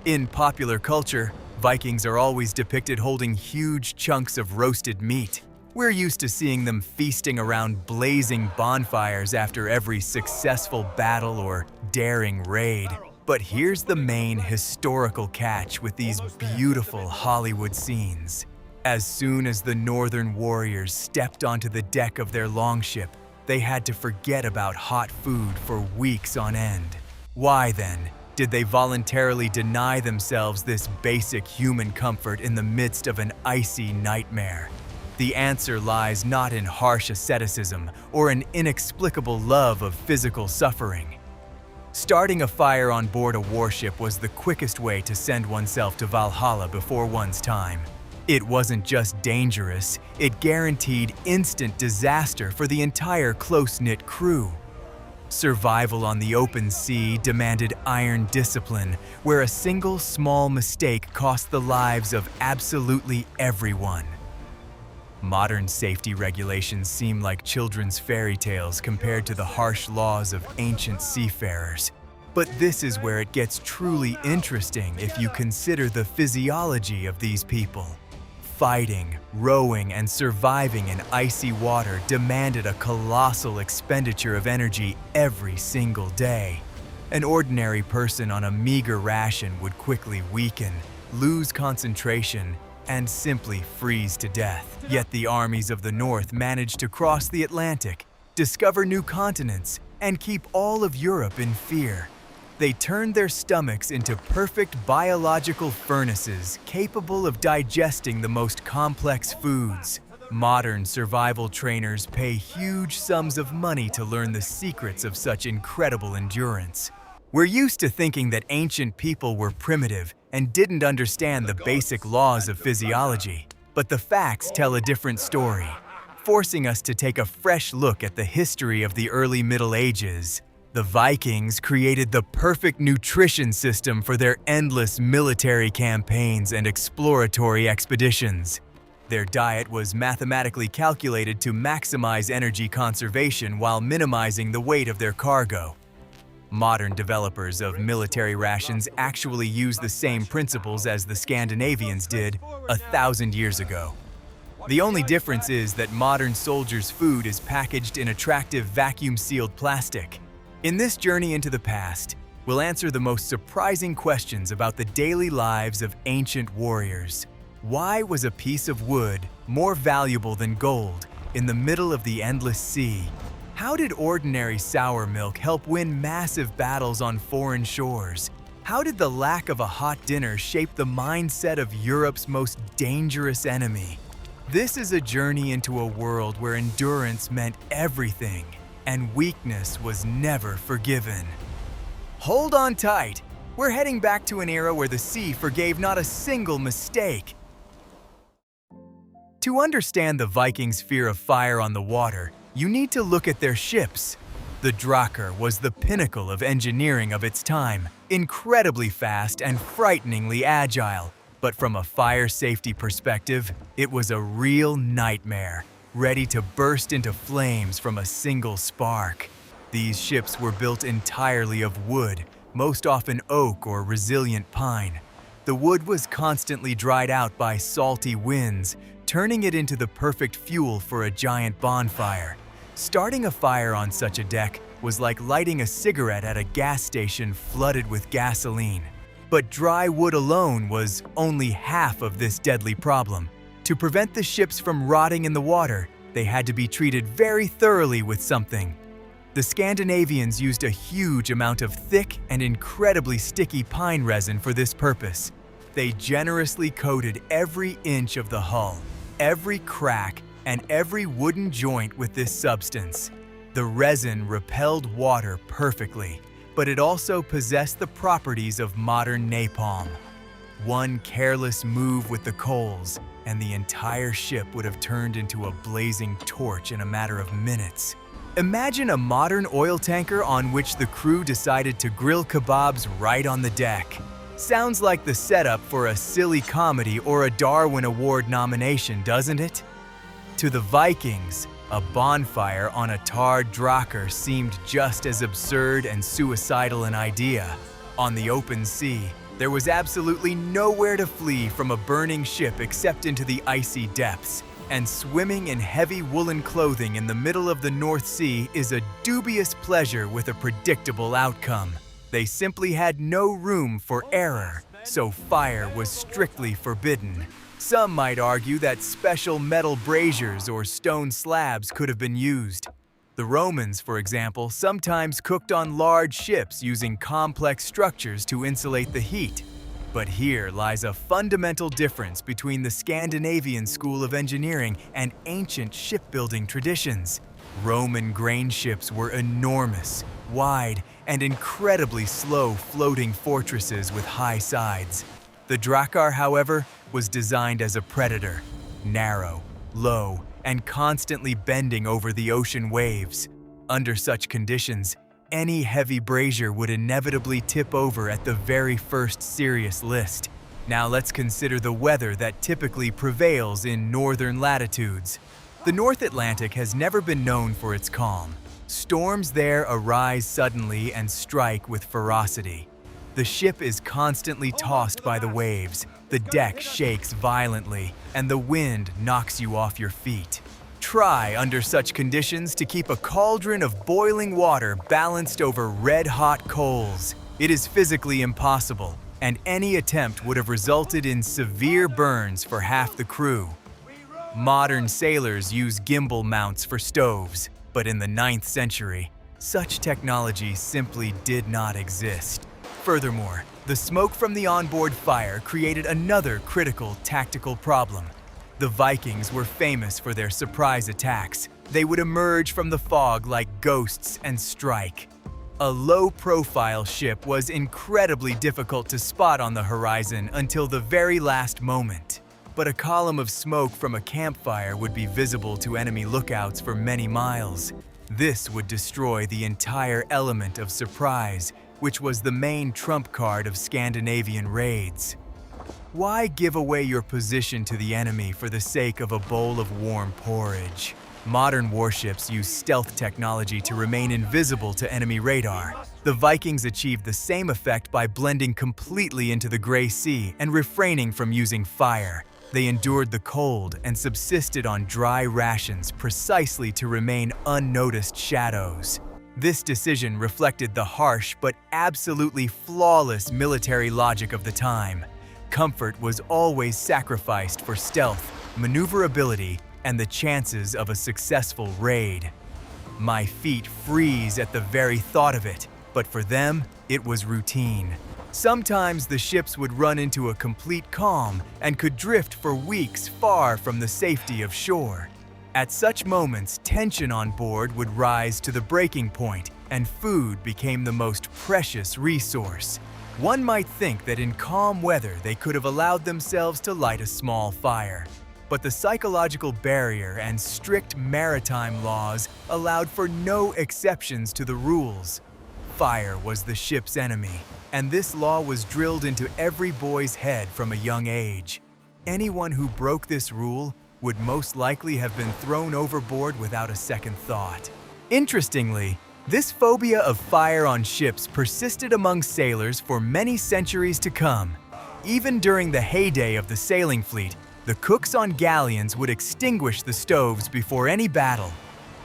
In popular culture, Vikings are always depicted holding huge chunks of roasted meat. We're used to seeing them feasting around blazing bonfires after every successful battle or daring raid. But here's the main historical catch with these beautiful Hollywood scenes. As soon as the northern warriors stepped onto the deck of their longship, they had to forget about hot food for weeks on end. Why then did they voluntarily deny themselves this basic human comfort in the midst of an icy nightmare? The answer lies not in harsh asceticism or an inexplicable love of physical suffering. Starting a fire on board a warship was the quickest way to send oneself to Valhalla before one's time. It wasn't just dangerous, it guaranteed instant disaster for the entire close-knit crew. Survival on the open sea demanded iron discipline, where a single small mistake cost the lives of absolutely everyone. Modern safety regulations seem like children's fairy tales compared to the harsh laws of ancient seafarers. But this is where it gets truly interesting if you consider the physiology of these people. Fighting, rowing, and surviving in icy water demanded a colossal expenditure of energy every single day. An ordinary person on a meager ration would quickly weaken, lose concentration, and simply freeze to death. Yet the armies of the North managed to cross the Atlantic, discover new continents, and keep all of Europe in fear. They turned their stomachs into perfect biological furnaces capable of digesting the most complex foods. Modern survival trainers pay huge sums of money to learn the secrets of such incredible endurance. We're used to thinking that ancient people were primitive and didn't understand the basic laws of physiology. But the facts tell a different story, forcing us to take a fresh look at the history of the early Middle Ages. The Vikings created the perfect nutrition system for their endless military campaigns and exploratory expeditions. Their diet was mathematically calculated to maximize energy conservation while minimizing the weight of their cargo. Modern developers of military rations actually use the same principles as the Scandinavians did 1,000 years ago. The only difference is that modern soldiers' food is packaged in attractive vacuum-sealed plastic. In this journey into the past, we'll answer the most surprising questions about the daily lives of ancient warriors. Why was a piece of wood more valuable than gold in the middle of the endless sea? How did ordinary sour milk help win massive battles on foreign shores? How did the lack of a hot dinner shape the mindset of Europe's most dangerous enemy? This is a journey into a world where endurance meant everything, and weakness was never forgiven. Hold on tight. We're heading back to an era where the sea forgave not a single mistake. To understand the Vikings' fear of fire on the water, you need to look at their ships. The Drakkar was the pinnacle of engineering of its time, incredibly fast and frighteningly agile. But from a fire safety perspective, it was a real nightmare, ready to burst into flames from a single spark. These ships were built entirely of wood, most often oak or resilient pine. The wood was constantly dried out by salty winds, turning it into the perfect fuel for a giant bonfire. Starting a fire on such a deck was like lighting a cigarette at a gas station flooded with gasoline. But dry wood alone was only half of this deadly problem. To prevent the ships from rotting in the water, they had to be treated very thoroughly with something. The Scandinavians used a huge amount of thick and incredibly sticky pine resin for this purpose. They generously coated every inch of the hull, every crack, and every wooden joint with this substance. The resin repelled water perfectly, but it also possessed the properties of modern napalm. One careless move with the coals, and the entire ship would have turned into a blazing torch in a matter of minutes. Imagine a modern oil tanker on which the crew decided to grill kebabs right on the deck. Sounds like the setup for a silly comedy or a Darwin Award nomination, doesn't it? To the Vikings, a bonfire on a tarred Drakkar seemed just as absurd and suicidal an idea. On the open sea, There was absolutely nowhere to flee from a burning ship except into the icy depths, and swimming in heavy woolen clothing in the middle of the North Sea is a dubious pleasure with a predictable outcome. They simply had no room for error, so fire was strictly forbidden. Some might argue that special metal braziers or stone slabs could have been used. The Romans, for example, sometimes cooked on large ships using complex structures to insulate the heat. But here lies a fundamental difference between the Scandinavian school of engineering and ancient shipbuilding traditions. Roman grain ships were enormous, wide, and incredibly slow floating fortresses with high sides. The Drakkar, however, was designed as a predator, narrow, low, and constantly bending over the ocean waves. Under such conditions, any heavy brazier would inevitably tip over at the very first serious list. Now let's consider the weather that typically prevails in northern latitudes. The North Atlantic has never been known for its calm. Storms there arise suddenly and strike with ferocity. The ship is constantly tossed by the waves, the deck shakes violently, and the wind knocks you off your feet. Try, under such conditions, to keep a cauldron of boiling water balanced over red-hot coals. It is physically impossible, and any attempt would have resulted in severe burns for half the crew. Modern sailors use gimbal mounts for stoves, but in the 9th century, such technology simply did not exist. Furthermore, the smoke from the onboard fire created another critical tactical problem. The Vikings were famous for their surprise attacks. They would emerge from the fog like ghosts and strike. A low-profile ship was incredibly difficult to spot on the horizon until the very last moment. But a column of smoke from a campfire would be visible to enemy lookouts for many miles. This would destroy the entire element of surprise, which was the main trump card of Scandinavian raids. Why give away your position to the enemy for the sake of a bowl of warm porridge? Modern warships use stealth technology to remain invisible to enemy radar. The Vikings achieved the same effect by blending completely into the Gray Sea and refraining from using fire. They endured the cold and subsisted on dry rations precisely to remain unnoticed shadows. This decision reflected the harsh but absolutely flawless military logic of the time. Comfort was always sacrificed for stealth, maneuverability, and the chances of a successful raid. My feet freeze at the very thought of it, but for them, it was routine. Sometimes the ships would run into a complete calm and could drift for weeks far from the safety of shore. At such moments, tension on board would rise to the breaking point, and food became the most precious resource. One might think that in calm weather they could have allowed themselves to light a small fire. But the psychological barrier and strict maritime laws allowed for no exceptions to the rules. Fire was the ship's enemy, and this law was drilled into every boy's head from a young age. Anyone who broke this rule would most likely have been thrown overboard without a second thought. Interestingly, this phobia of fire on ships persisted among sailors for many centuries to come. Even during the heyday of the sailing fleet, the cooks on galleons would extinguish the stoves before any battle.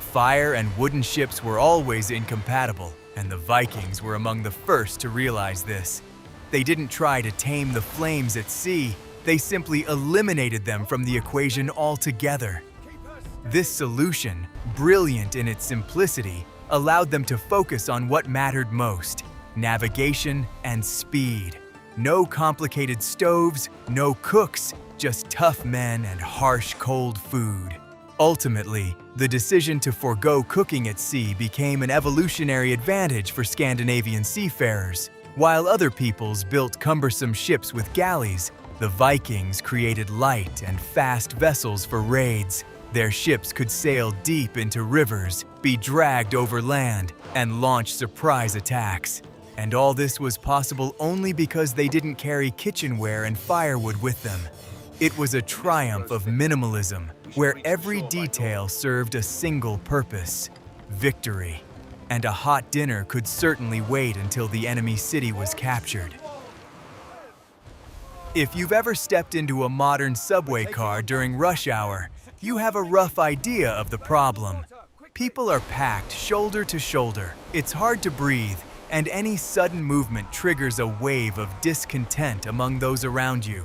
Fire and wooden ships were always incompatible, and the Vikings were among the first to realize this. They didn't try to tame the flames at sea, they simply eliminated them from the equation altogether. This solution, brilliant in its simplicity, allowed them to focus on what mattered most: navigation and speed. No complicated stoves, no cooks, just tough men and harsh, cold food. Ultimately, the decision to forego cooking at sea became an evolutionary advantage for Scandinavian seafarers. While other peoples built cumbersome ships with galleys, the Vikings created light and fast vessels for raids. Their ships could sail deep into rivers, be dragged over land, and launch surprise attacks. And all this was possible only because they didn't carry kitchenware and firewood with them. It was a triumph of minimalism, where every detail served a single purpose: victory. And a hot dinner could certainly wait until the enemy city was captured. If you've ever stepped into a modern subway car during rush hour, you have a rough idea of the problem. People are packed shoulder to shoulder, it's hard to breathe, and any sudden movement triggers a wave of discontent among those around you.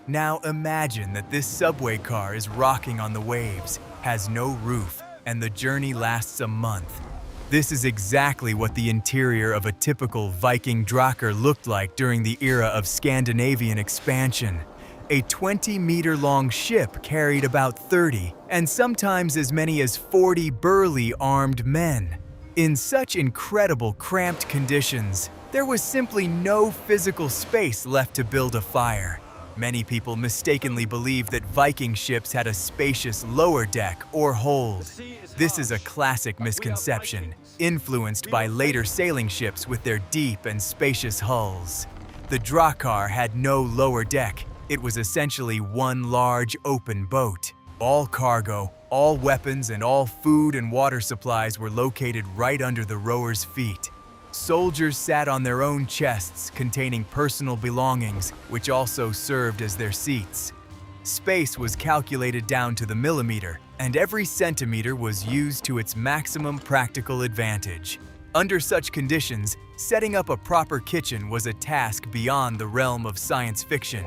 Now imagine that this subway car is rocking on the waves, has no roof, and the journey lasts a month. This is exactly what the interior of a typical Viking drakkar looked like during the era of Scandinavian expansion. A 20-meter-long ship carried about 30, and sometimes as many as 40 burly armed men. In such incredible cramped conditions, there was simply no physical space left to build a fire. Many people mistakenly believed that Viking ships had a spacious lower deck or hold. This is a classic misconception, influenced by later sailing ships with their deep and spacious hulls. The drakkar had no lower deck. It was essentially one large open boat. All cargo, all weapons, and all food and water supplies were located right under the rowers' feet. Soldiers sat on their own chests containing personal belongings, which also served as their seats. Space was calculated down to the millimeter, and every centimeter was used to its maximum practical advantage. Under such conditions, setting up a proper kitchen was a task beyond the realm of science fiction.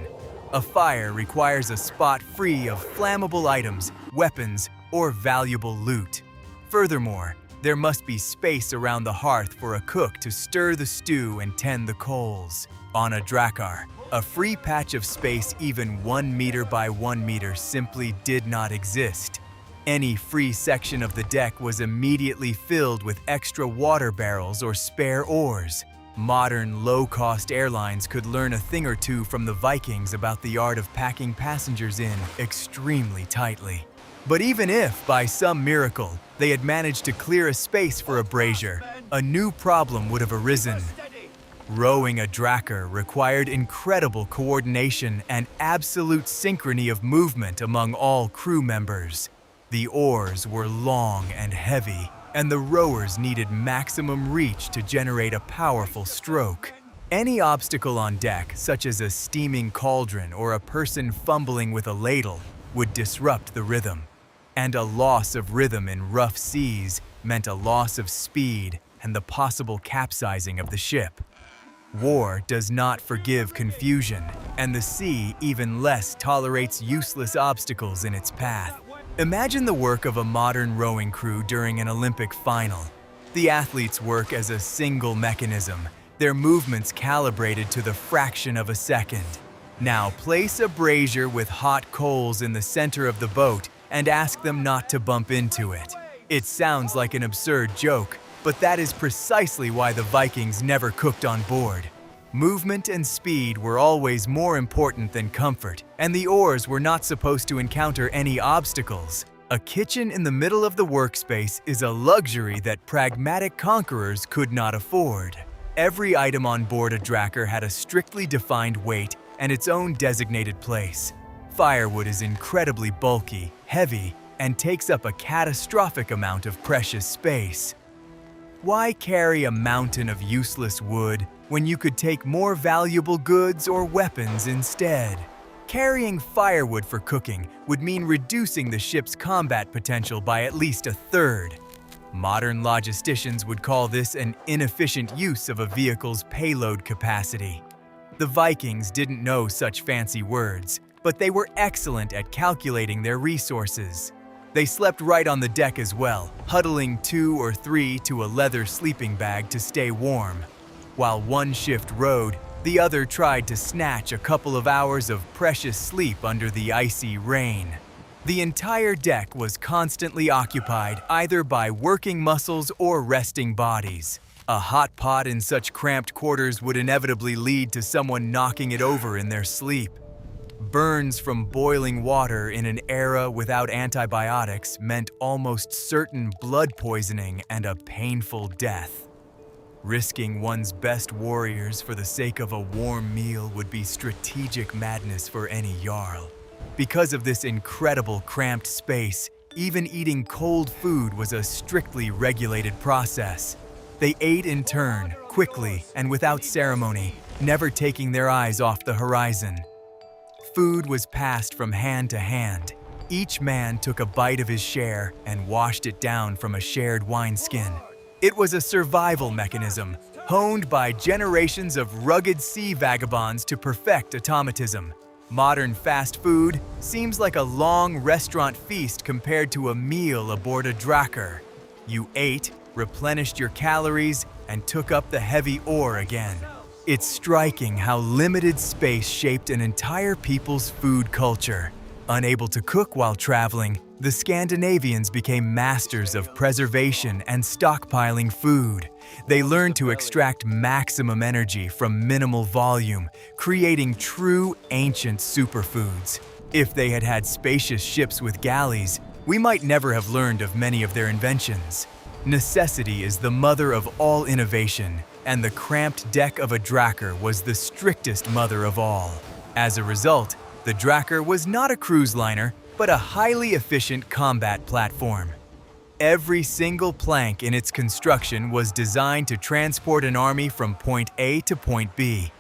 A fire requires a spot free of flammable items, weapons, or valuable loot. Furthermore, there must be space around the hearth for a cook to stir the stew and tend the coals. On a drakkar, a free patch of space even 1 meter by 1 meter simply did not exist. Any free section of the deck was immediately filled with extra water barrels or spare oars. Modern, low-cost airlines could learn a thing or two from the Vikings about the art of packing passengers in extremely tightly. But even if, by some miracle, they had managed to clear a space for a brazier, a new problem would have arisen. Rowing a drakkar required incredible coordination and absolute synchrony of movement among all crew members. The oars were long and heavy, and the rowers needed maximum reach to generate a powerful stroke. Any obstacle on deck, such as a steaming cauldron or a person fumbling with a ladle, would disrupt the rhythm. And a loss of rhythm in rough seas meant a loss of speed and the possible capsizing of the ship. War does not forgive confusion, and the sea even less tolerates useless obstacles in its path. Imagine the work of a modern rowing crew during an Olympic final. The athletes work as a single mechanism, their movements calibrated to the fraction of a second. Now place a brazier with hot coals in the center of the boat and ask them not to bump into it. It sounds like an absurd joke, but that is precisely why the Vikings never cooked on board. Movement and speed were always more important than comfort, and the oars were not supposed to encounter any obstacles. A kitchen in the middle of the workspace is a luxury that pragmatic conquerors could not afford. Every item on board a drakkar had a strictly defined weight and its own designated place. Firewood is incredibly bulky, heavy, and takes up a catastrophic amount of precious space. Why carry a mountain of useless wood when you could take more valuable goods or weapons instead? Carrying firewood for cooking would mean reducing the ship's combat potential by at least a third. Modern logisticians would call this an inefficient use of a vehicle's payload capacity. The Vikings didn't know such fancy words, but they were excellent at calculating their resources. They slept right on the deck as well, huddling 2 or 3 to a leather sleeping bag to stay warm. While one shift rowed, the other tried to snatch a couple of hours of precious sleep under the icy rain. The entire deck was constantly occupied either by working muscles or resting bodies. A hot pot in such cramped quarters would inevitably lead to someone knocking it over in their sleep. Burns from boiling water in an era without antibiotics meant almost certain blood poisoning and a painful death. Risking one's best warriors for the sake of a warm meal would be strategic madness for any jarl. Because of this incredible cramped space, even eating cold food was a strictly regulated process. They ate in turn, quickly and without ceremony, never taking their eyes off the horizon. Food was passed from hand to hand. Each man took a bite of his share and washed it down from a shared wineskin. It was a survival mechanism, honed by generations of rugged sea vagabonds to perfect automatism. Modern fast food seems like a long restaurant feast compared to a meal aboard a drakkar. You ate, replenished your calories, and took up the heavy oar again. It's striking how limited space shaped an entire people's food culture. Unable to cook while traveling, the Scandinavians became masters of preservation and stockpiling food. They learned to extract maximum energy from minimal volume, creating true ancient superfoods. If they had had spacious ships with galleys, we might never have learned of many of their inventions. Necessity is the mother of all innovation, and the cramped deck of a drakkar was the strictest mother of all. As a result, the drakkar was not a cruise liner, but a highly efficient combat platform. Every single plank in its construction was designed to transport an army from point A to point B.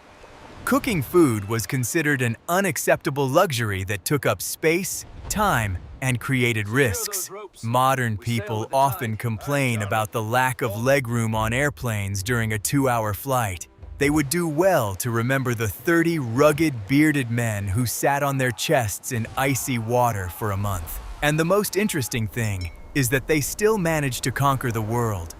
Cooking food was considered an unacceptable luxury that took up space, time, and created risks. Modern people often complain about the lack of legroom on airplanes during a 2-hour flight. They would do well to remember the 30 rugged, bearded men who sat on their chests in icy water for a month. And the most interesting thing is that they still managed to conquer the world.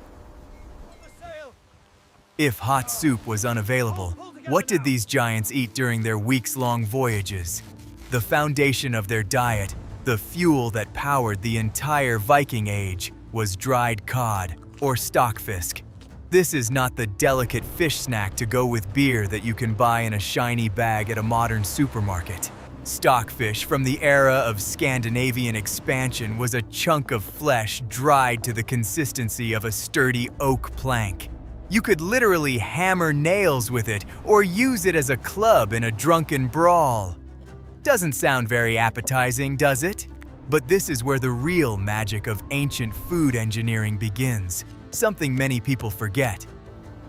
If hot soup was unavailable, what did these giants eat during their weeks-long voyages? The foundation of their diet, the fuel that powered the entire Viking Age, was dried cod, or stockfish. This is not the delicate fish snack to go with beer that you can buy in a shiny bag at a modern supermarket. Stockfish from the era of Scandinavian expansion was a chunk of flesh dried to the consistency of a sturdy oak plank. You could literally hammer nails with it or use it as a club in a drunken brawl. Doesn't sound very appetizing, does it? But this is where the real magic of ancient food engineering begins. Something many people forget.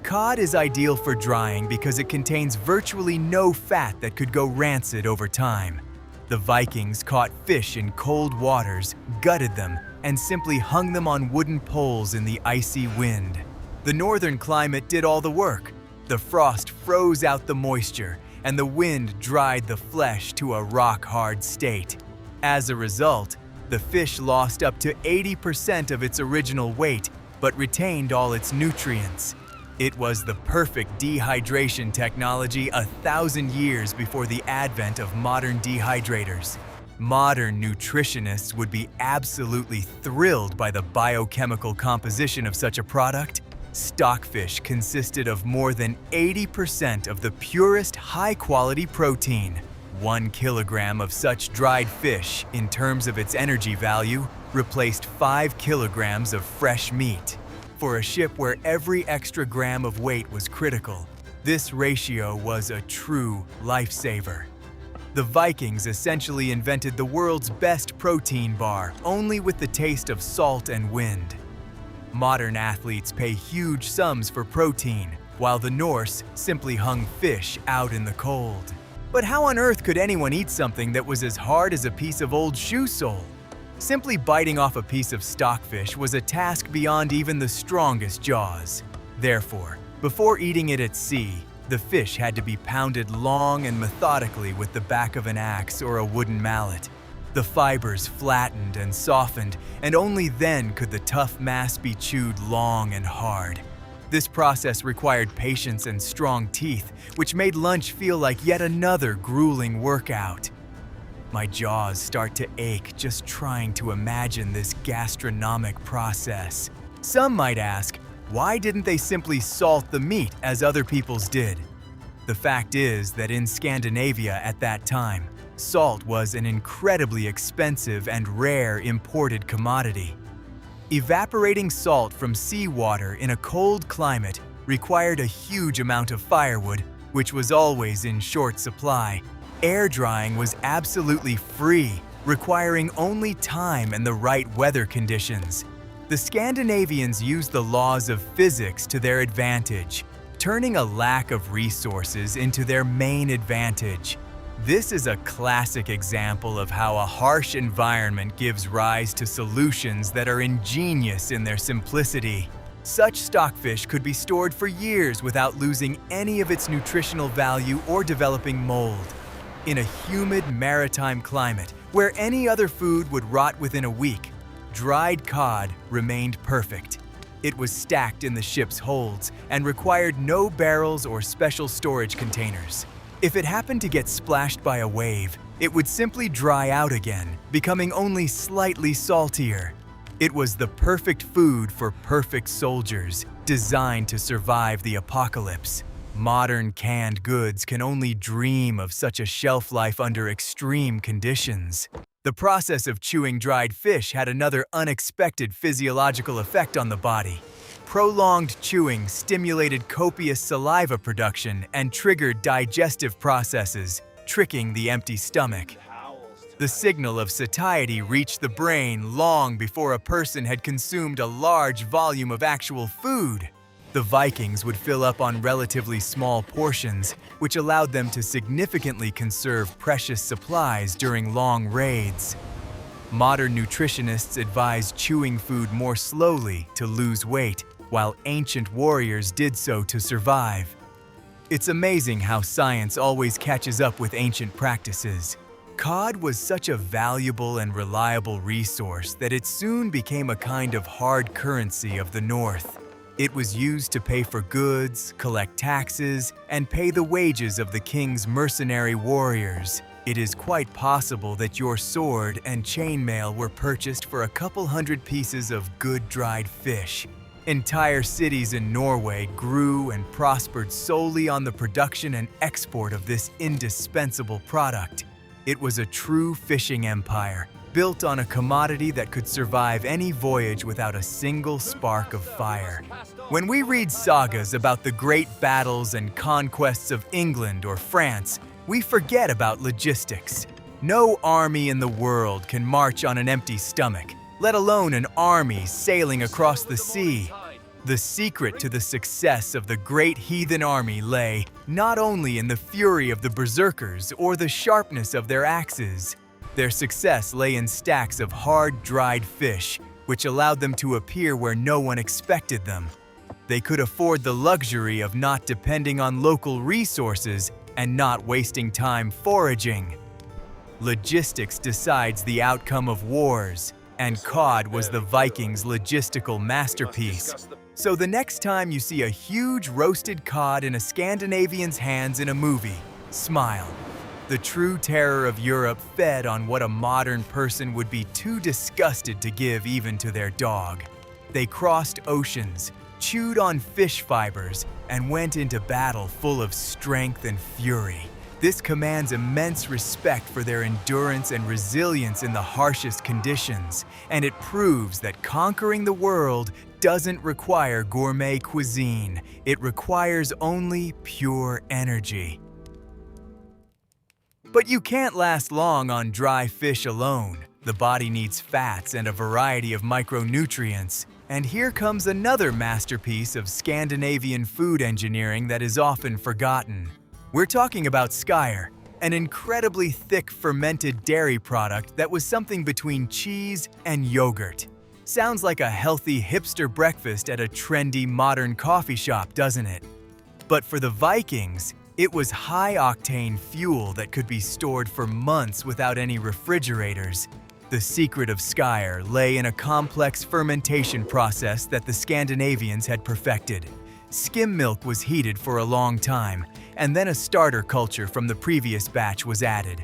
Cod is ideal for drying because it contains virtually no fat that could go rancid over time. The Vikings caught fish in cold waters, gutted them, and simply hung them on wooden poles in the icy wind. The northern climate did all the work. The frost froze out the moisture, and the wind dried the flesh to a rock-hard state. As a result, the fish lost up to 80% of its original weight, but retained all its nutrients. It was the perfect dehydration technology 1,000 years before the advent of modern dehydrators. Modern nutritionists would be absolutely thrilled by the biochemical composition of such a product. Stockfish consisted of more than 80% of the purest high-quality protein. 1 kilogram of such dried fish, in terms of its energy value, replaced 5 kilograms of fresh meat. For a ship where every extra gram of weight was critical, this ratio was a true lifesaver. The Vikings essentially invented the world's best protein bar, only with the taste of salt and wind. Modern athletes pay huge sums for protein, while the Norse simply hung fish out in the cold. But how on earth could anyone eat something that was as hard as a piece of old shoe sole? Simply biting off a piece of stockfish was a task beyond even the strongest jaws. Therefore, before eating it at sea, the fish had to be pounded long and methodically with the back of an axe or a wooden mallet. The fibers flattened and softened, and only then could the tough mass be chewed long and hard. This process required patience and strong teeth, which made lunch feel like yet another grueling workout. My jaws start to ache just trying to imagine this gastronomic process. Some might ask, why didn't they simply salt the meat as other peoples did? The fact is that in Scandinavia at that time, salt was an incredibly expensive and rare imported commodity. Evaporating salt from seawater in a cold climate required a huge amount of firewood, which was always in short supply. Air drying was absolutely free, requiring only time and the right weather conditions. The Scandinavians used the laws of physics to their advantage, turning a lack of resources into their main advantage. This is a classic example of how a harsh environment gives rise to solutions that are ingenious in their simplicity. Such stockfish could be stored for years without losing any of its nutritional value or developing mold. In a humid maritime climate, where any other food would rot within a week, dried cod remained perfect. It was stacked in the ship's holds and required no barrels or special storage containers. If it happened to get splashed by a wave, it would simply dry out again, becoming only slightly saltier. It was the perfect food for perfect soldiers, designed to survive the apocalypse. Modern canned goods can only dream of such a shelf life under extreme conditions. The process of chewing dried fish had another unexpected physiological effect on the body. Prolonged chewing stimulated copious saliva production and triggered digestive processes, tricking the empty stomach. The signal of satiety reached the brain long before a person had consumed a large volume of actual food. The Vikings would fill up on relatively small portions, which allowed them to significantly conserve precious supplies during long raids. Modern nutritionists advise chewing food more slowly to lose weight, while ancient warriors did so to survive. It's amazing how science always catches up with ancient practices. Cod was such a valuable and reliable resource that it soon became a kind of hard currency of the North. It was used to pay for goods, collect taxes, and pay the wages of the king's mercenary warriors. It is quite possible that your sword and chainmail were purchased for a couple hundred pieces of good dried fish. Entire cities in Norway grew and prospered solely on the production and export of this indispensable product. It was a true fishing empire, built on a commodity that could survive any voyage without a single spark of fire. When we read sagas about the great battles and conquests of England or France, we forget about logistics. No army in the world can march on an empty stomach, let alone an army sailing across the sea. The secret to the success of the great heathen army lay not only in the fury of the berserkers or the sharpness of their axes. Their success lay in stacks of hard, dried fish, which allowed them to appear where no one expected them. They could afford the luxury of not depending on local resources and not wasting time foraging. Logistics decides the outcome of wars, and cod was the Vikings' logistical masterpiece. So the next time you see a huge roasted cod in a Scandinavian's hands in a movie, smile. The true terror of Europe fed on what a modern person would be too disgusted to give even to their dog. They crossed oceans, chewed on fish fibers, and went into battle full of strength and fury. This commands immense respect for their endurance and resilience in the harshest conditions, and it proves that conquering the world doesn't require gourmet cuisine. It requires only pure energy. But you can't last long on dry fish alone. The body needs fats and a variety of micronutrients. And here comes another masterpiece of Scandinavian food engineering that is often forgotten. We're talking about skyr, an incredibly thick fermented dairy product that was something between cheese and yogurt. Sounds like a healthy hipster breakfast at a trendy modern coffee shop, doesn't it? But for the Vikings, it was high-octane fuel that could be stored for months without any refrigerators. The secret of skyr lay in a complex fermentation process that the Scandinavians had perfected. Skim milk was heated for a long time, and then a starter culture from the previous batch was added.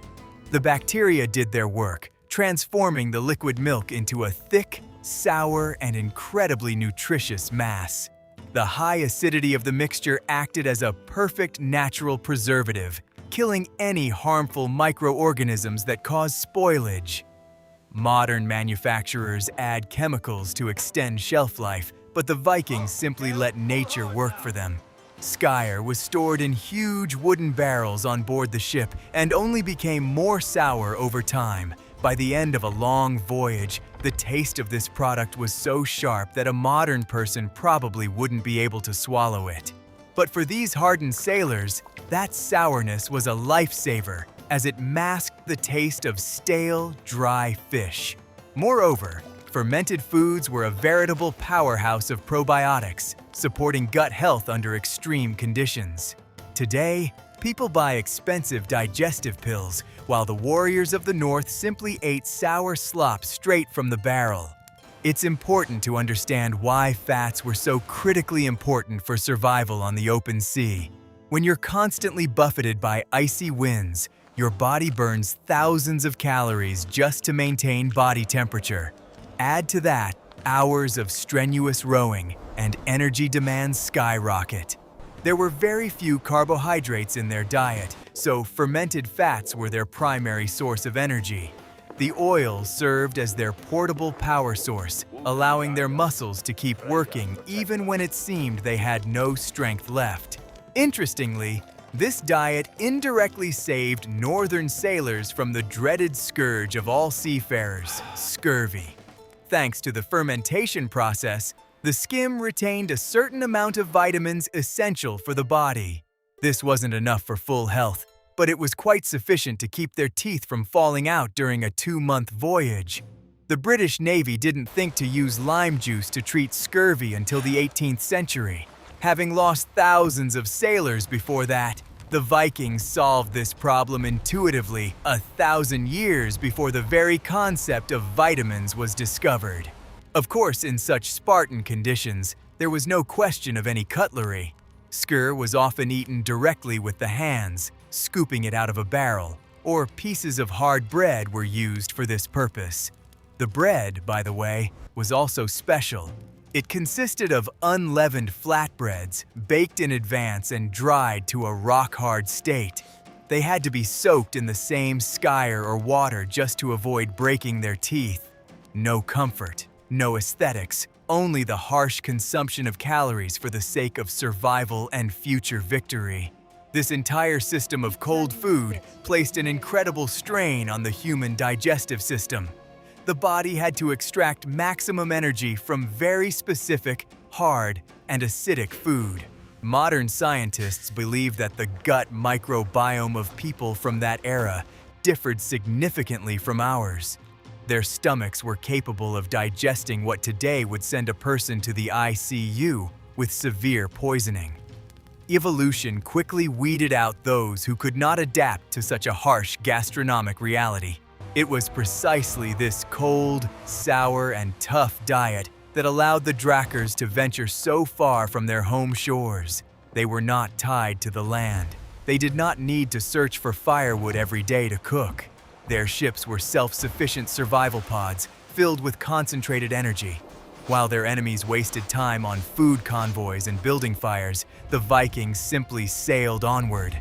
The bacteria did their work, transforming the liquid milk into a thick, sour, and incredibly nutritious mass. The high acidity of the mixture acted as a perfect natural preservative, killing any harmful microorganisms that cause spoilage. Modern manufacturers add chemicals to extend shelf life, but the Vikings simply let nature work for them. Skyr was stored in huge wooden barrels on board the ship and only became more sour over time. By the end of a long voyage, the taste of this product was so sharp that a modern person probably wouldn't be able to swallow it. But for these hardened sailors, that sourness was a lifesaver, as it masked the taste of stale, dry fish. Moreover, fermented foods were a veritable powerhouse of probiotics, supporting gut health under extreme conditions. Today, people buy expensive digestive pills, while the warriors of the North simply ate sour slop straight from the barrel. It's important to understand why fats were so critically important for survival on the open sea. When you're constantly buffeted by icy winds, your body burns thousands of calories just to maintain body temperature. Add to that hours of strenuous rowing, and energy demands skyrocket. There were very few carbohydrates in their diet, so fermented fats were their primary source of energy. The oil served as their portable power source, allowing their muscles to keep working even when it seemed they had no strength left. Interestingly, this diet indirectly saved northern sailors from the dreaded scourge of all seafarers, scurvy. Thanks to the fermentation process, the skim retained a certain amount of vitamins essential for the body. This wasn't enough for full health, but it was quite sufficient to keep their teeth from falling out during a 2-month voyage. The British Navy didn't think to use lime juice to treat scurvy until the 18th century. Having lost thousands of sailors before that, the Vikings solved this problem intuitively 1,000 years before the very concept of vitamins was discovered. Of course, in such Spartan conditions, there was no question of any cutlery. Skyr was often eaten directly with the hands, scooping it out of a barrel, or pieces of hard bread were used for this purpose. The bread, by the way, was also special. It consisted of unleavened flatbreads, baked in advance and dried to a rock-hard state. They had to be soaked in the same skyr or water just to avoid breaking their teeth. No comfort, no aesthetics, only the harsh consumption of calories for the sake of survival and future victory. This entire system of cold food placed an incredible strain on the human digestive system. The body had to extract maximum energy from very specific, hard, and acidic food. Modern scientists believe that the gut microbiome of people from that era differed significantly from ours. Their stomachs were capable of digesting what today would send a person to the ICU with severe poisoning. Evolution quickly weeded out those who could not adapt to such a harsh gastronomic reality. It was precisely this cold, sour, and tough diet that allowed the Drakkars to venture so far from their home shores. They were not tied to the land. They did not need to search for firewood every day to cook. Their ships were self-sufficient survival pods filled with concentrated energy. While their enemies wasted time on food convoys and building fires, the Vikings simply sailed onward.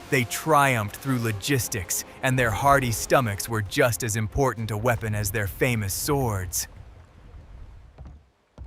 They triumphed through logistics, and their hearty stomachs were just as important a weapon as their famous swords.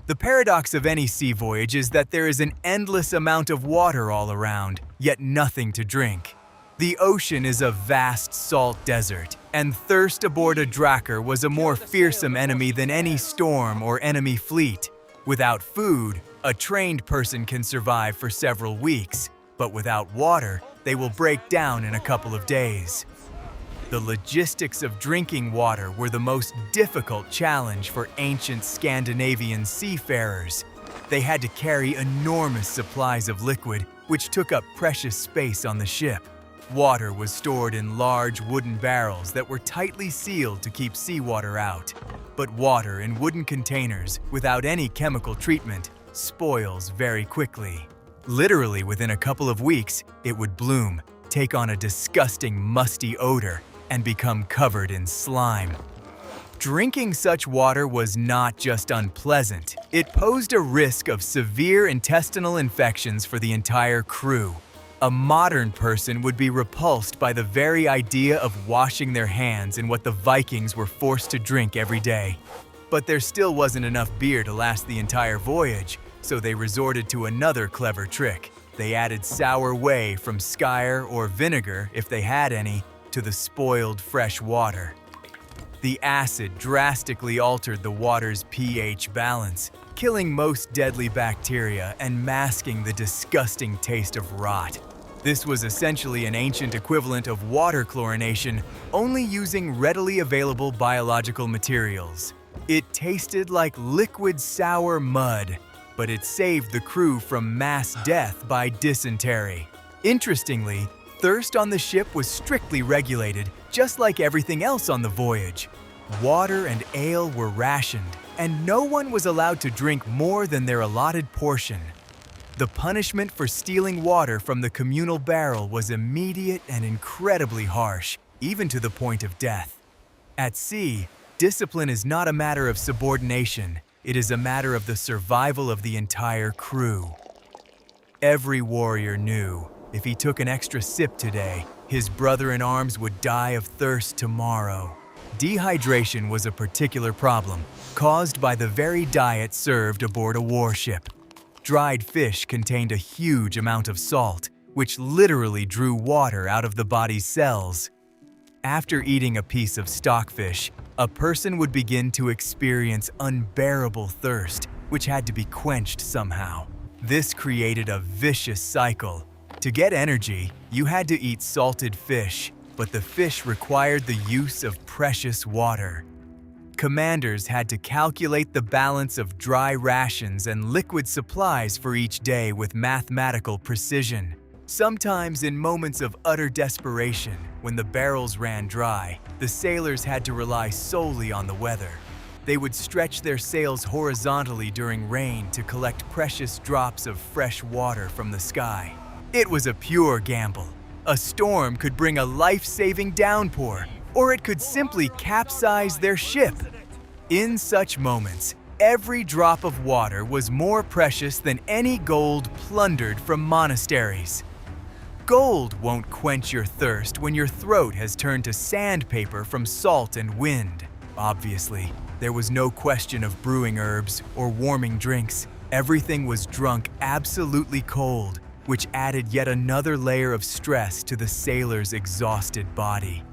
The paradox of any sea voyage is that there is an endless amount of water all around, yet nothing to drink. The ocean is a vast salt desert, and thirst aboard a Drakkar was a more fearsome enemy than any storm or enemy fleet. Without food, a trained person can survive for several weeks, but without water, they will break down in a couple of days. The logistics of drinking water were the most difficult challenge for ancient Scandinavian seafarers. They had to carry enormous supplies of liquid, which took up precious space on the ship. Water was stored in large wooden barrels that were tightly sealed to keep seawater out. But water in wooden containers, without any chemical treatment, spoils very quickly. Literally within a couple of weeks, it would bloom, take on a disgusting musty odor, and become covered in slime. Drinking such water was not just unpleasant, it posed a risk of severe intestinal infections for the entire crew. A modern person would be repulsed by the very idea of washing their hands in what the Vikings were forced to drink every day. But there still wasn't enough beer to last the entire voyage, so they resorted to another clever trick. They added sour whey from skyr or vinegar, if they had any, to the spoiled fresh water. The acid drastically altered the water's pH balance, killing most deadly bacteria and masking the disgusting taste of rot. This was essentially an ancient equivalent of water chlorination, only using readily available biological materials. It tasted like liquid sour mud, but it saved the crew from mass death by dysentery. Interestingly, thirst on the ship was strictly regulated, just like everything else on the voyage. Water and ale were rationed, and no one was allowed to drink more than their allotted portion. The punishment for stealing water from the communal barrel was immediate and incredibly harsh, even to the point of death. At sea, discipline is not a matter of subordination, it is a matter of the survival of the entire crew. Every warrior knew, if he took an extra sip today, his brother-in-arms would die of thirst tomorrow. Dehydration was a particular problem, caused by the very diet served aboard a warship. Dried fish contained a huge amount of salt, which literally drew water out of the body's cells. After eating a piece of stockfish, a person would begin to experience unbearable thirst, which had to be quenched somehow. This created a vicious cycle. To get energy, you had to eat salted fish, but the fish required the use of precious water. Commanders had to calculate the balance of dry rations and liquid supplies for each day with mathematical precision. Sometimes in moments of utter desperation, when the barrels ran dry, the sailors had to rely solely on the weather. They would stretch their sails horizontally during rain to collect precious drops of fresh water from the sky. It was a pure gamble. A storm could bring a life-saving downpour, or it could simply capsize their ship. In such moments, every drop of water was more precious than any gold plundered from monasteries. Gold won't quench your thirst when your throat has turned to sandpaper from salt and wind. Obviously, there was no question of brewing herbs or warming drinks. Everything was drunk absolutely cold, which added yet another layer of stress to the sailor's exhausted body.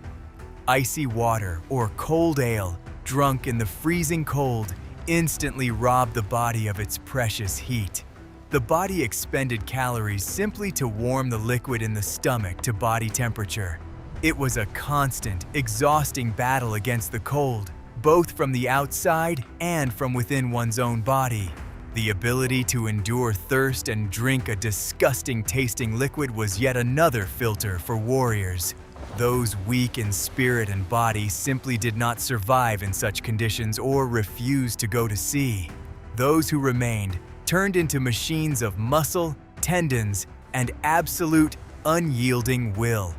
Icy water or cold ale, drunk in the freezing cold, instantly robbed the body of its precious heat. The body expended calories simply to warm the liquid in the stomach to body temperature. It was a constant, exhausting battle against the cold, both from the outside and from within one's own body. The ability to endure thirst and drink a disgusting-tasting liquid was yet another filter for warriors. Those weak in spirit and body simply did not survive in such conditions or refused to go to sea. Those who remained turned into machines of muscle, tendons, and absolute, unyielding will.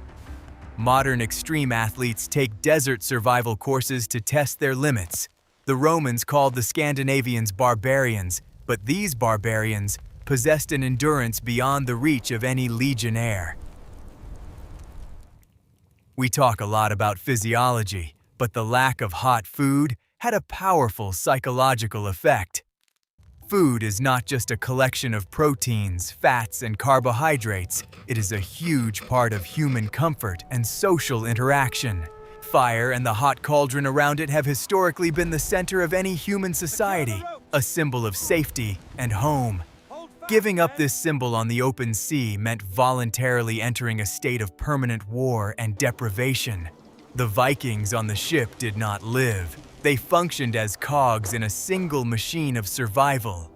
Modern extreme athletes take desert survival courses to test their limits. The Romans called the Scandinavians barbarians, but these barbarians possessed an endurance beyond the reach of any legionnaire. We talk a lot about physiology, but the lack of hot food had a powerful psychological effect. Food is not just a collection of proteins, fats, and carbohydrates. It is a huge part of human comfort and social interaction. Fire and the hot cauldron around it have historically been the center of any human society, a symbol of safety and home. Giving up this symbol on the open sea meant voluntarily entering a state of permanent war and deprivation. The Vikings on the ship did not live. They functioned as cogs in a single machine of survival.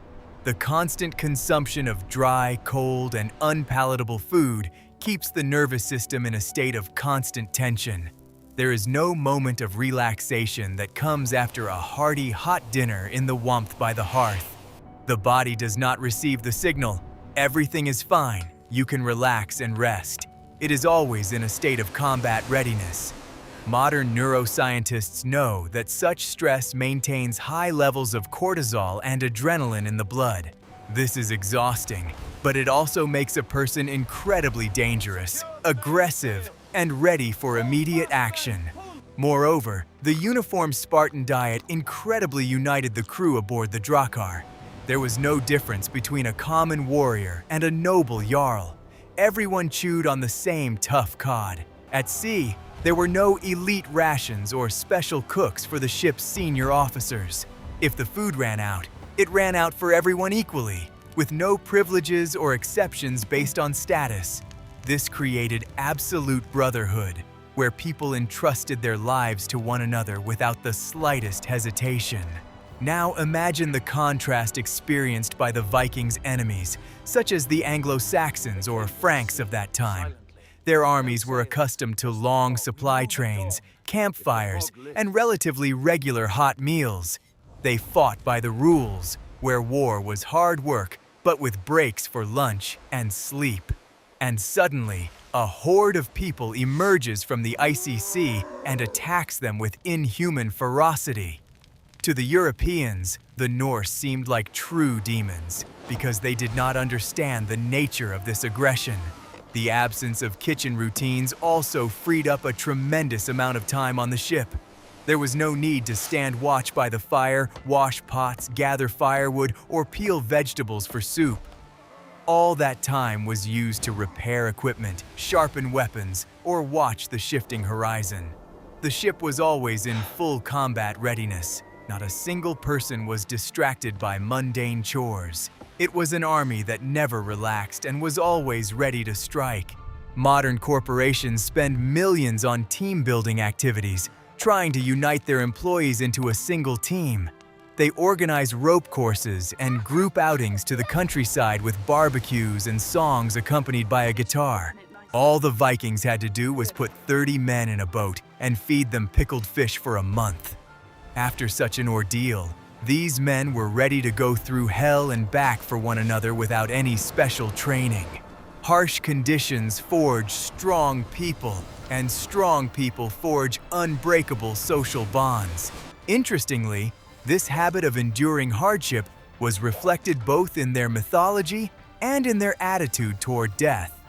The constant consumption of dry, cold, and unpalatable food keeps the nervous system in a state of constant tension. There is no moment of relaxation that comes after a hearty, hot dinner in the warmth by the hearth. The body does not receive the signal, "Everything is fine, you can relax and rest." It is always in a state of combat readiness. Modern neuroscientists know that such stress maintains high levels of cortisol and adrenaline in the blood. This is exhausting, but it also makes a person incredibly dangerous, aggressive, and ready for immediate action. Moreover, the uniform Spartan diet incredibly united the crew aboard the Drakkar. There was no difference between a common warrior and a noble jarl. Everyone chewed on the same tough cod. At sea, there were no elite rations or special cooks for the ship's senior officers. If the food ran out, it ran out for everyone equally, with no privileges or exceptions based on status. This created absolute brotherhood, where people entrusted their lives to one another without the slightest hesitation. Now imagine the contrast experienced by the Vikings' enemies, such as the Anglo-Saxons or Franks of that time. Their armies were accustomed to long supply trains, campfires, and relatively regular hot meals. They fought by the rules, where war was hard work, but with breaks for lunch and sleep. And suddenly, a horde of people emerges from the icy sea and attacks them with inhuman ferocity. To the Europeans, the Norse seemed like true demons because they did not understand the nature of this aggression. The absence of kitchen routines also freed up a tremendous amount of time on the ship. There was no need to stand watch by the fire, wash pots, gather firewood, or peel vegetables for soup. All that time was used to repair equipment, sharpen weapons, or watch the shifting horizon. The ship was always in full combat readiness. Not a single person was distracted by mundane chores. It was an army that never relaxed and was always ready to strike. Modern corporations spend millions on team-building activities, trying to unite their employees into a single team. They organize rope courses and group outings to the countryside with barbecues and songs accompanied by a guitar. All the Vikings had to do was put 30 men in a boat and feed them pickled fish for a month. After such an ordeal, these men were ready to go through hell and back for one another without any special training. Harsh conditions forge strong people, and strong people forge unbreakable social bonds. Interestingly, this habit of enduring hardship was reflected both in their mythology and in their attitude toward death.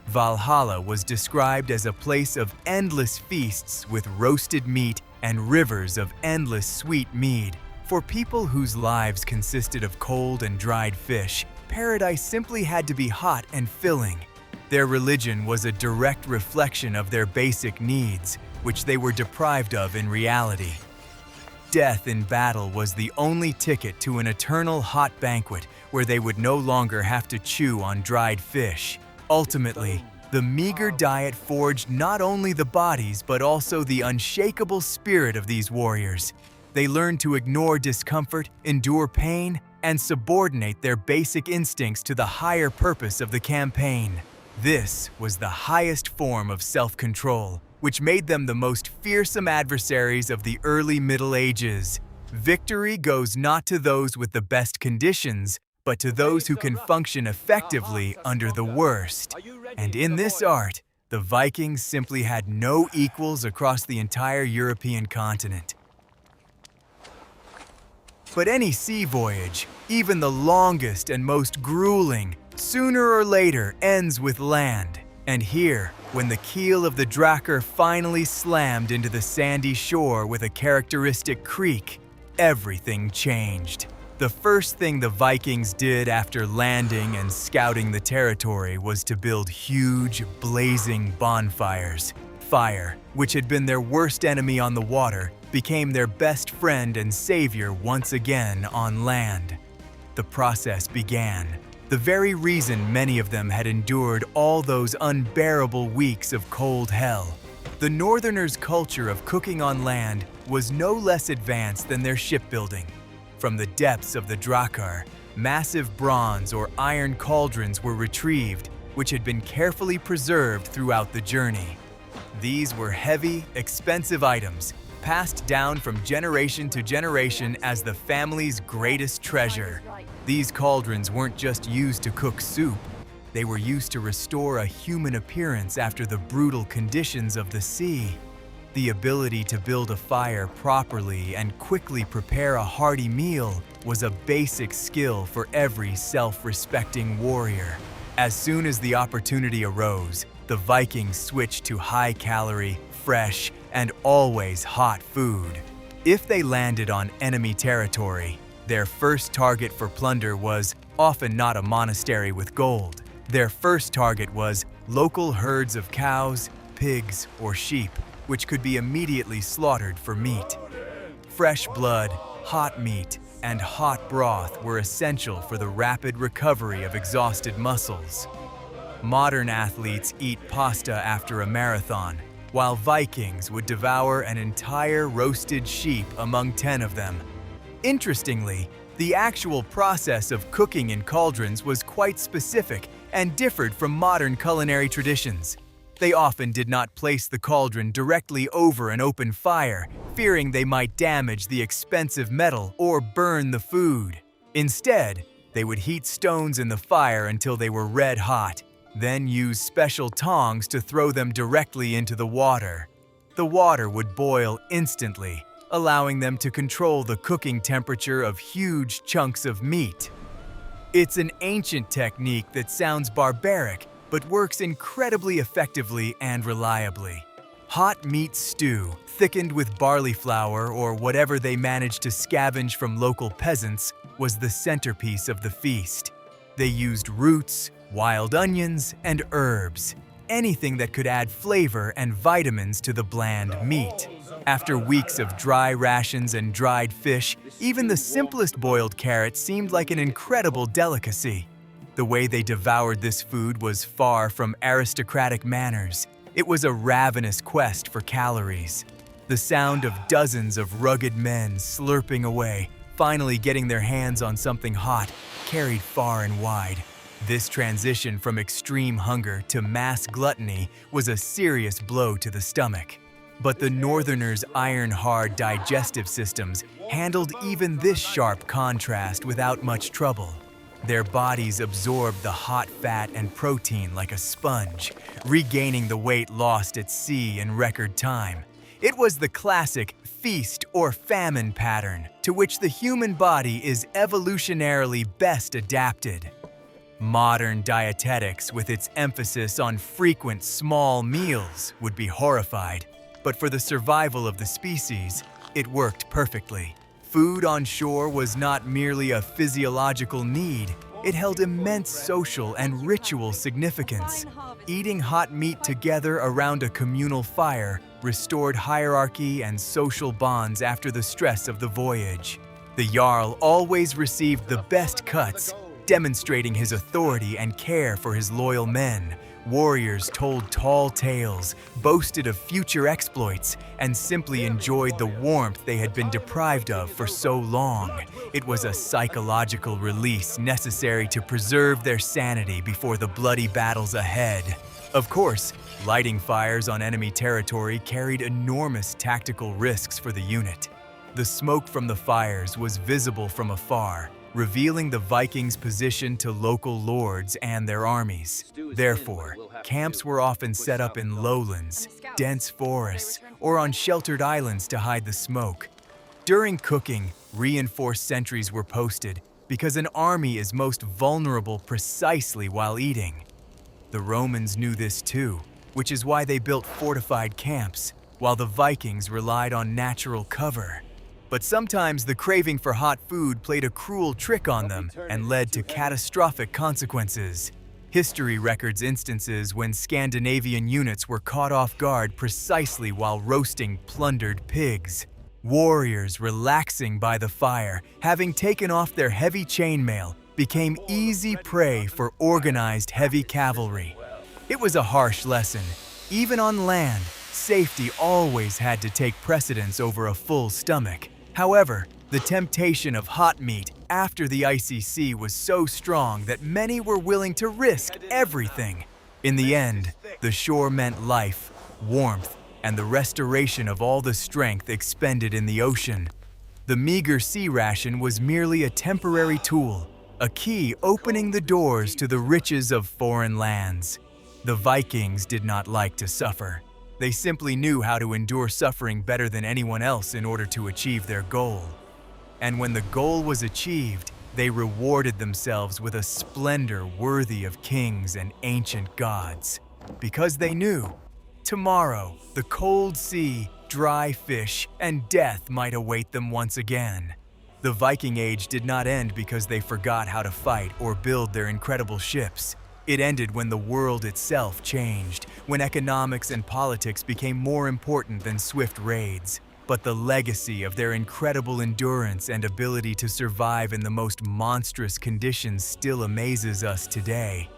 Valhalla was described as a place of endless feasts with roasted meat and rivers of endless sweet mead. For people whose lives consisted of cold and dried fish, paradise simply had to be hot and filling. Their religion was a direct reflection of their basic needs, which they were deprived of in reality. Death in battle was the only ticket to an eternal hot banquet where they would no longer have to chew on dried fish. Ultimately, the meager diet forged not only the bodies but also the unshakable spirit of these warriors. They learned to ignore discomfort, endure pain, and subordinate their basic instincts to the higher purpose of the campaign. This was the highest form of self-control, which made them the most fearsome adversaries of the early Middle Ages. Victory goes not to those with the best conditions, but to those who can function effectively under the worst. And in this art, the Vikings simply had no equals across the entire European continent. But any sea voyage, even the longest and most grueling, sooner or later ends with land. And here, when the keel of the Drakkar finally slammed into the sandy shore with a characteristic creak, everything changed. The first thing the Vikings did after landing and scouting the territory was to build huge, blazing bonfires. Fire, which had been their worst enemy on the water, became their best friend and savior once again on land. The process began, the very reason many of them had endured all those unbearable weeks of cold hell. The Northerners' culture of cooking on land was no less advanced than their shipbuilding. From the depths of the Drakkar, massive bronze or iron cauldrons were retrieved, which had been carefully preserved throughout the journey. These were heavy, expensive items, passed down from generation to generation as the family's greatest treasure. These cauldrons weren't just used to cook soup. They were used to restore a human appearance after the brutal conditions of the sea. The ability to build a fire properly and quickly prepare a hearty meal was a basic skill for every self-respecting warrior. As soon as the opportunity arose, the Vikings switched to high-calorie, fresh, and always hot food. If they landed on enemy territory, their first target for plunder was often not a monastery with gold. Their first target was local herds of cows, pigs, or sheep, which could be immediately slaughtered for meat. Fresh blood, hot meat, and hot broth were essential for the rapid recovery of exhausted muscles. Modern athletes eat pasta after a marathon, while Vikings would devour an entire roasted sheep among 10 of them. Interestingly, the actual process of cooking in cauldrons was quite specific and differed from modern culinary traditions. They often did not place the cauldron directly over an open fire, fearing they might damage the expensive metal or burn the food. Instead, they would heat stones in the fire until they were red hot, then use special tongs to throw them directly into the water. The water would boil instantly, allowing them to control the cooking temperature of huge chunks of meat. It's an ancient technique that sounds barbaric, but works incredibly effectively and reliably. Hot meat stew, thickened with barley flour or whatever they managed to scavenge from local peasants, was the centerpiece of the feast. They used roots, wild onions, and herbs, anything that could add flavor and vitamins to the bland meat. After weeks of dry rations and dried fish, even the simplest boiled carrot seemed like an incredible delicacy. The way they devoured this food was far from aristocratic manners. It was a ravenous quest for calories. The sound of dozens of rugged men slurping away, finally getting their hands on something hot, carried far and wide. This transition from extreme hunger to mass gluttony was a serious blow to the stomach. But the Northerners' iron-hard digestive systems handled even this sharp contrast without much trouble. Their bodies absorbed the hot fat and protein like a sponge, regaining the weight lost at sea in record time. It was the classic feast or famine pattern to which the human body is evolutionarily best adapted. Modern dietetics, with its emphasis on frequent small meals, would be horrified, but for the survival of the species, it worked perfectly. Food on shore was not merely a physiological need, it held immense social and ritual significance. Eating hot meat together around a communal fire restored hierarchy and social bonds after the stress of the voyage. The Jarl always received the best cuts, demonstrating his authority and care for his loyal men. Warriors told tall tales, boasted of future exploits, and simply enjoyed the warmth they had been deprived of for so long. It was a psychological release necessary to preserve their sanity before the bloody battles ahead. Of course, lighting fires on enemy territory carried enormous tactical risks for the unit. The smoke from the fires was visible from afar, revealing the Vikings' position to local lords and their armies. Therefore, camps were often set up in lowlands, dense forests, or on sheltered islands to hide the smoke. During cooking, reinforced sentries were posted because an army is most vulnerable precisely while eating. The Romans knew this too, which is why they built fortified camps, while the Vikings relied on natural cover. But sometimes the craving for hot food played a cruel trick on them and led to catastrophic consequences. History records instances when Scandinavian units were caught off guard precisely while roasting plundered pigs. Warriors relaxing by the fire, having taken off their heavy chainmail, became easy prey for organized heavy cavalry. It was a harsh lesson. Even on land, safety always had to take precedence over a full stomach. However, the temptation of hot meat after the icy sea was so strong that many were willing to risk everything. In the end, the shore meant life, warmth, and the restoration of all the strength expended in the ocean. The meager sea ration was merely a temporary tool, a key opening the doors to the riches of foreign lands. The Vikings did not like to suffer. They simply knew how to endure suffering better than anyone else in order to achieve their goal. And when the goal was achieved, they rewarded themselves with a splendor worthy of kings and ancient gods. Because they knew, tomorrow, the cold sea, dry fish, and death might await them once again. The Viking Age did not end because they forgot how to fight or build their incredible ships. It ended when the world itself changed, when economics and politics became more important than swift raids. But the legacy of their incredible endurance and ability to survive in the most monstrous conditions still amazes us today.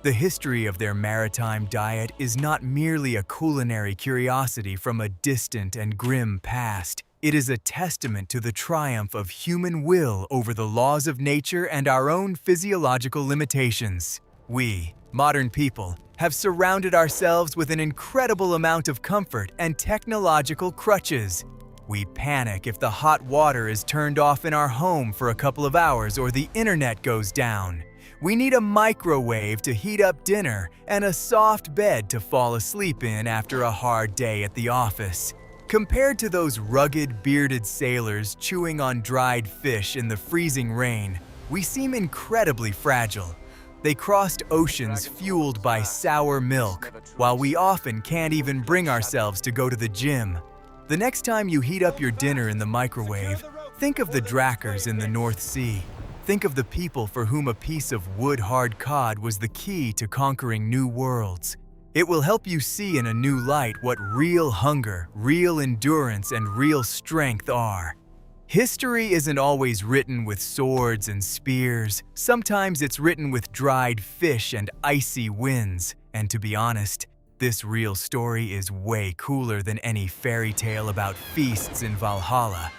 The history of their maritime diet is not merely a culinary curiosity from a distant and grim past. It is a testament to the triumph of human will over the laws of nature and our own physiological limitations. We, modern people, have surrounded ourselves with an incredible amount of comfort and technological crutches. We panic if the hot water is turned off in our home for a couple of hours or the internet goes down. We need a microwave to heat up dinner and a soft bed to fall asleep in after a hard day at the office. Compared to those rugged, bearded sailors chewing on dried fish in the freezing rain, we seem incredibly fragile. They crossed oceans fueled by sour milk, while we often can't even bring ourselves to go to the gym. The next time you heat up your dinner in the microwave, think of the drakkers in the North Sea. Think of the people for whom a piece of wood-hard cod was the key to conquering new worlds. It will help you see in a new light what real hunger, real endurance, and real strength are. History isn't always written with swords and spears. Sometimes it's written with dried fish and icy winds. And to be honest, this real story is way cooler than any fairy tale about feasts in Valhalla.